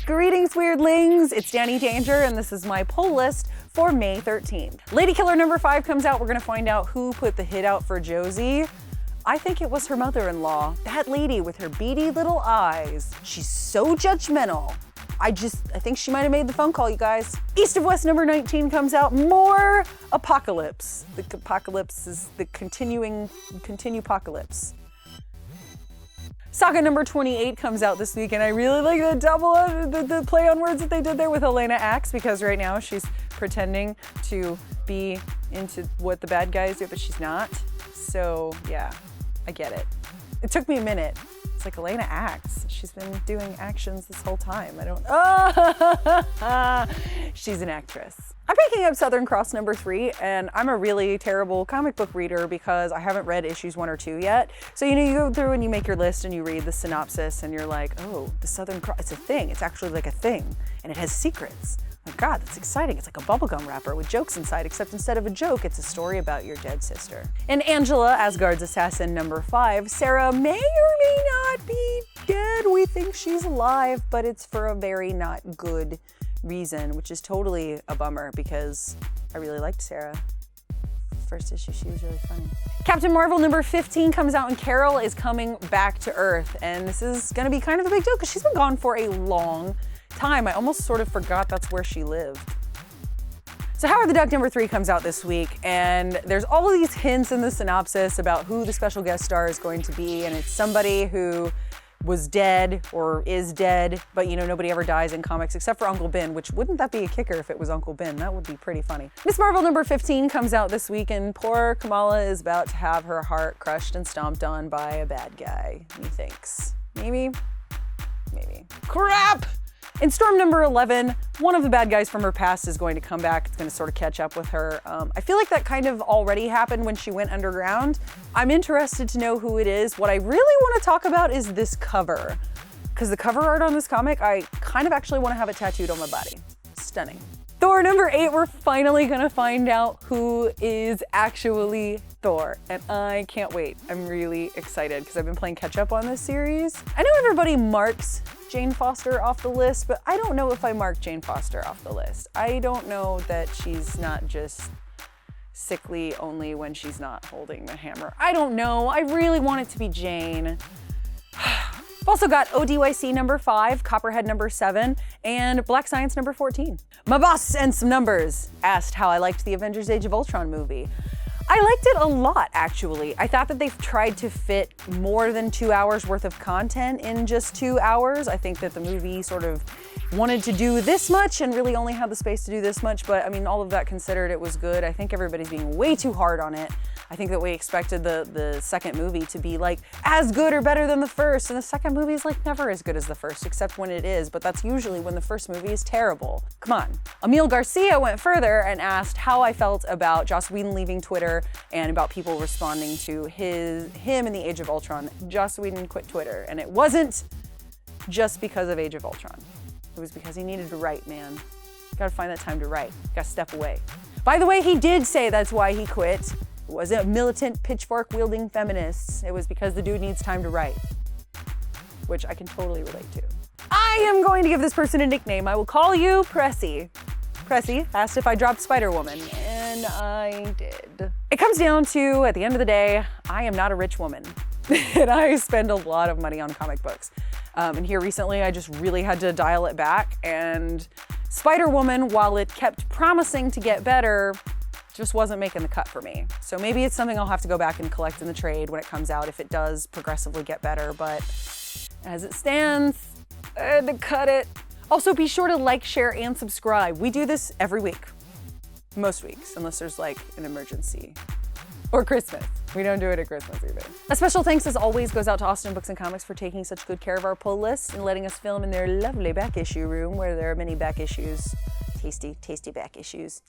Greetings, weirdlings! It's Danny Danger, and this is my pull list for May 13th. Lady Killer number 5 comes out. We're gonna find out who put the hit out for Josie. I think it was her mother-in-law. That lady with her beady little eyes. She's so judgmental. I think she might have made the phone call, you guys. East of West number 19 comes out. More apocalypse. The apocalypse is the continue apocalypse. Saga number 28 comes out this week, and I really like the play on words that they did there with Elena Axe, because right now she's pretending to be into what the bad guys do, but she's not. So yeah, I get it. It took me a minute. It's like Elena Axe. She's been doing actions this whole time. She's an actress. I'm picking up Southern Cross number 3, and I'm a really terrible comic book reader because I haven't read issues 1 or 2 yet. So you go through and you make your list and you read the synopsis and you're like, oh, the Southern Cross, it's a thing. It's actually like a thing, and it has secrets. Oh my God, that's exciting. It's like a bubblegum wrapper with jokes inside, except instead of a joke, it's a story about your dead sister. In Angela, Asgard's Assassin number 5, Sarah may or may not be dead. We think she's alive, but it's for a very not good reason, which is totally a bummer because I really liked Sarah. First issue, she was really funny. Captain Marvel number 15 comes out, and Carol is coming back to Earth, and this is gonna be kind of a big deal because she's been gone for a long time. I almost sort of forgot that's where she lived. So Howard the Duck number 3 comes out this week, and there's all of these hints in the synopsis about who the special guest star is going to be, and it's somebody who was dead or is dead, but nobody ever dies in comics except for Uncle Ben, which wouldn't that be a kicker if it was Uncle Ben? That would be pretty funny. Miss Marvel number 15 comes out this week, and poor Kamala is about to have her heart crushed and stomped on by a bad guy, methinks. Maybe? Crap! In Storm number 11, one of the bad guys from her past is going to come back. It's going to sort of catch up with her. I feel like that kind of already happened when she went underground. I'm interested to know who it is. What I really want to talk about is this cover, because the cover art on this comic, I kind of actually want to have it tattooed on my body. Stunning. Thor number 8, we're finally going to find out who is actually Thor, and I can't wait. I'm really excited because I've been playing catch up on this series. I know everybody marks Jane Foster off the list, but I don't know if I mark Jane Foster off the list. I don't know that she's not just sickly only when she's not holding the hammer. I don't know. I really want it to be Jane. I've also got ODYC number 5, Copperhead number 7, and Black Science number 14. My boss and some numbers asked how I liked the Avengers Age of Ultron movie. I liked it a lot, actually. I thought that they've tried to fit more than 2 hours worth of content in just 2 hours. I think that the movie sort of wanted to do this much and really only had the space to do this much, but I mean, all of that considered, it was good. I think everybody's being way too hard on it. I think that we expected the second movie to be like as good or better than the first, and the second movie is like never as good as the first, except when it is, but that's usually when the first movie is terrible. Come on. Emil Garcia went further and asked how I felt about Joss Whedon leaving Twitter and about people responding to him in the Age of Ultron. Joss Whedon quit Twitter, and it wasn't just because of Age of Ultron. It was because he needed to write, man. You gotta find that time to write. You gotta step away. By the way, he did say that's why he quit. It wasn't militant pitchfork-wielding feminists. It was because the dude needs time to write, which I can totally relate to. I am going to give this person a nickname. I will call you Pressy. Pressy asked if I dropped Spider-Woman, and I did. It comes down to, at the end of the day, I am not a rich woman, and I spend a lot of money on comic books. And here recently, I just really had to dial it back, and Spider-Woman, while it kept promising to get better, just wasn't making the cut for me. So maybe it's something I'll have to go back and collect in the trade when it comes out if it does progressively get better, but as it stands, I had to cut it. Also, be sure to like, share, and subscribe. We do this every week. Most weeks, unless there's like an emergency. Or Christmas. We don't do it at Christmas either. A special thanks, as always, goes out to Austin Books and Comics for taking such good care of our pull list and letting us film in their lovely back issue room where there are many back issues. Tasty, tasty back issues.